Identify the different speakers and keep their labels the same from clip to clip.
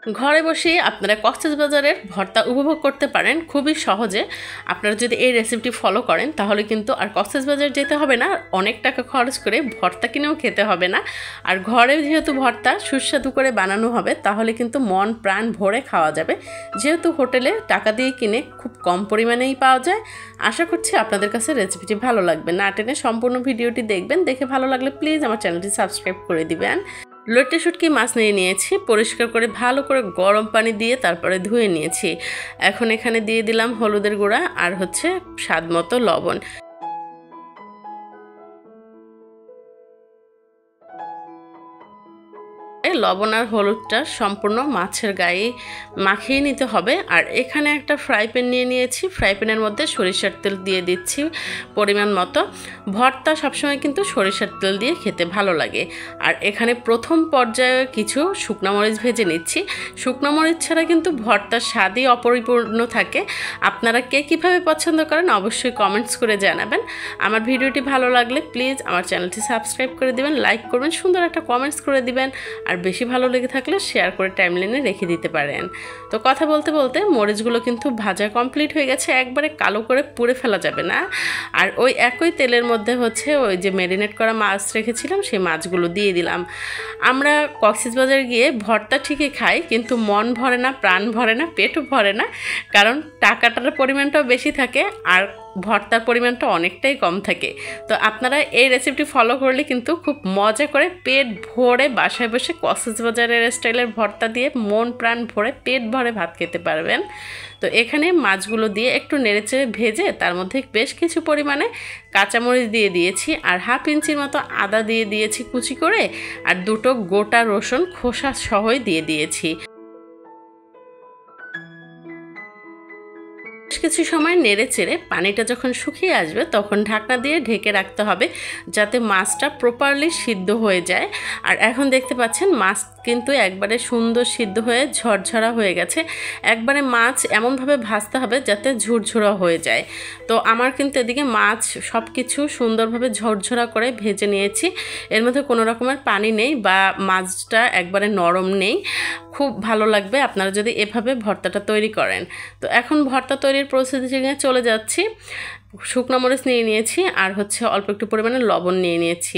Speaker 1: ঘরে বসেই আপনারা কক্সবাজারের ভর্তা উপভোগ করতে পারেন খুবই সহজে। আপনারা যদি এই রেসিপিটি ফলো করেন তাহলে কিন্তু আর কক্সবাজার যেতে হবে না, অনেক টাকা খরচ করে ভর্তা কিনেও খেতে হবে না। আর ঘরে যেহেতু ভর্তা সুস্বাদু করে বানানো হবে তাহলে কিন্তু মন প্রাণ ভরে খাওয়া যাবে, যেহেতু হোটেলে টাকা দিয়ে কিনে খুব কম পরিমাণেই পাওয়া যায়। আশা করছি আপনাদের কাছে রেসিপিটি ভালো লাগবে। না টেনে সম্পূর্ণ ভিডিওটি দেখবেন, দেখে ভালো লাগলে প্লিজ আমার চ্যানেলটি সাবস্ক্রাইব করে দিবেন। লটে শুটকি মাছ নিয়ে নিয়েছি, পরিষ্কার করে ভালো করে গরম পানি দিয়ে তারপরে ধুয়ে নিয়েছি। এখন এখানে দিয়ে দিলাম হলুদের গুঁড়া আর স্বাদ মতো লবণ। লবণ আর হলুদটা সম্পূর্ণ মাছের গায়ে মাখিয়ে নিতে হবে। আর এখানে একটা ফ্রাই প্যান নিয়ে নিয়েছি, ফ্রাই প্যানের মধ্যে সরিষার তেল দিয়ে দিচ্ছি পরিমাণ মতো। ভর্তা সবসময় কিন্তু সরিষার তেল দিয়ে খেতে ভালো লাগে। আর এখানে প্রথম পর্যায়ে কিছু শুকনো মরিচ ভেজে নিচ্ছি। শুকনো মরিচ ছাড়া কিন্তু ভর্তার স্বাদই অপরিপূর্ণ থাকে। আপনারা কে কীভাবে পছন্দ করেন অবশ্যই কমেন্টস করে জানাবেন। আমার ভিডিওটি ভালো লাগলে প্লিজ আমার চ্যানেলটি সাবস্ক্রাইব করে দিবেন, লাইক করবেন, সুন্দর একটা কমেন্টস করে দিবেন। আর বেশি ভালো লেগে থাকলে শেয়ার করে টাইমলাইনে রেখে দিতে পারেন। তো কথা বলতে বলতে মরিচগুলো কিন্তু ভাজা কমপ্লিট হয়ে গেছে, একবারে কালো করে পুড়ে ফেলা যাবে না। আর ওই একই তেলের মধ্যে ওই যে ম্যারিনেট করা মাছ রেখেছিলাম সেই মাছগুলো দিয়ে দিলাম। আমরা কক্সবাজার গিয়ে ভর্তা ঠিকই খাই, কিন্তু মন ভরে না, প্রাণ ভরে না, পেটও ভরে না, কারণ টাকাটার পরিমাণটাও বেশি থাকে আর ভর্তার পরিমাণটা অনেকটাই কম থাকে। তো আপনারা এই রেসিপিটি ফলো করলে কিন্তু খুব মজা করে পেট ভরে বাসায় বসে কক্সবাজারের স্টাইলের ভর্তা দিয়ে মন প্রাণ ভরে পেট ভরে ভাত খেতে পারবেন। তো এখানে মাছগুলো দিয়ে একটু নেড়েচেড়ে ভেজে তার মধ্যে বেশ কিছু পরিমাণে কাঁচামরিচ দিয়ে দিয়েছি আর হাফ ইঞ্চির মতো আদা দিয়ে দিয়েছি কুচি করে, আর দুটো গোটা রসুন খোসা সহই দিয়ে দিয়েছি। কিছু সময় নেড়ে চেড়ে পানিটা যখন শুকিয়ে আসবে তখন ঢাকনা দিয়ে ঢেকে রাখতে হবে, যাতে মাছটা প্রপারলি সিদ্ধ হয়ে যায়। আর এখন দেখতে পাচ্ছেন মাছ কিন্তু একবারে সুন্দর সিদ্ধ হয়ে ঝরঝরা হয়ে গেছে। একবারে মাছ এমনভাবে ভাজতে হবে যাতে ঝুরঝুরা হয়ে যায়। তো আমার কিন্তু এদিকে মাছ সব কিছু সুন্দরভাবে ঝরঝরা করে ভেজে নিয়েছি, এর মধ্যে কোনো রকমের পানি নেই বা মাছটা একবারে নরম নেই। খুব ভালো লাগবে আপনারা যদি এভাবে ভর্তাটা তৈরি করেন। তো এখন ভর্তা তৈরির প্রসেসিংয়ে চলে যাচ্ছি। শুকনো মরিচ নিয়ে নিয়েছি আর অল্প একটু পরিমাণে লবণ নিয়ে নিয়েছি।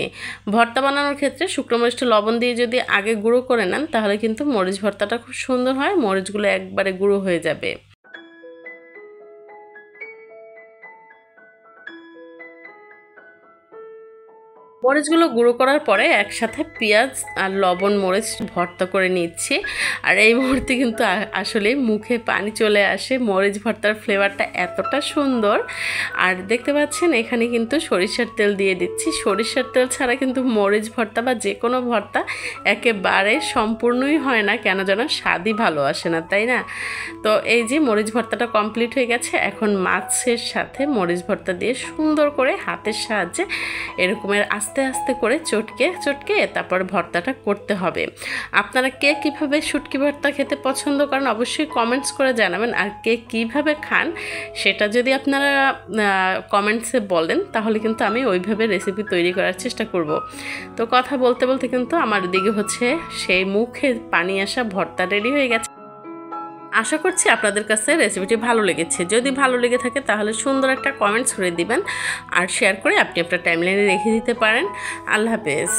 Speaker 1: ভর্তা বানানোর ক্ষেত্রে শুকনো মরিচটা লবণ দিয়ে যদি আগে গুঁড়ো করে নেন তাহলে কিন্তু মরিচ ভর্তাটা খুব সুন্দর হয়, মরিচগুলো একবারে গুঁড়ো হয়ে যাবে। মরিচগুলো গুঁড়ো করার পরে একসাথে পেঁয়াজ আর লবণ মরিচ ভর্তা করে নিচ্ছি। আর এই মুহূর্তে কিন্তু আসলে মুখে পানি চলে আসে, মরিচ ভর্তার ফ্লেভারটা এতটা সুন্দর। আর দেখতে পাচ্ছেন এখানে কিন্তু সরিষার তেল দিয়ে দিচ্ছি। সরিষার তেল ছাড়া কিন্তু মরিচ ভর্তা বা যে কোনো ভর্তা একেবারে সম্পূর্ণই হয় না, কেন যেন স্বাদই ভালো আসে না, তাই না? তো এই যে মরিচ ভর্তাটা কমপ্লিট হয়ে গেছে। এখন মাছের সাথে মরিচ ভর্তা দিয়ে সুন্দর করে হাতের সাহায্যে এরকমের আস্তে আস্তে করে চটকে চটকে তারপর ভর্তাটা করতে হবে। আপনারা কে কীভাবে শুটকি ভর্তা খেতে পছন্দ করেন অবশ্যই কমেন্টস করে জানাবেন। আর কে কীভাবে খান সেটা যদি আপনারা কমেন্টসে বলেন তাহলে কিন্তু আমি ওইভাবে রেসিপি তৈরি করার চেষ্টা করব। তো কথা বলতে বলতে কিন্তু আমার দিকে সেই মুখে পানি আসা ভর্তা রেডি হয়ে গেছে। আশা করছি আপনাদের কাছে রেসিপিটি ভালো লেগেছে। যদি ভালো লেগে থাকে তাহলে সুন্দর একটা কমেন্টস করে দিবেন আর শেয়ার করে আপনি আপনার টাইমলাইনে রেখে দিতে পারেন। আল্লাহ হাফেজ।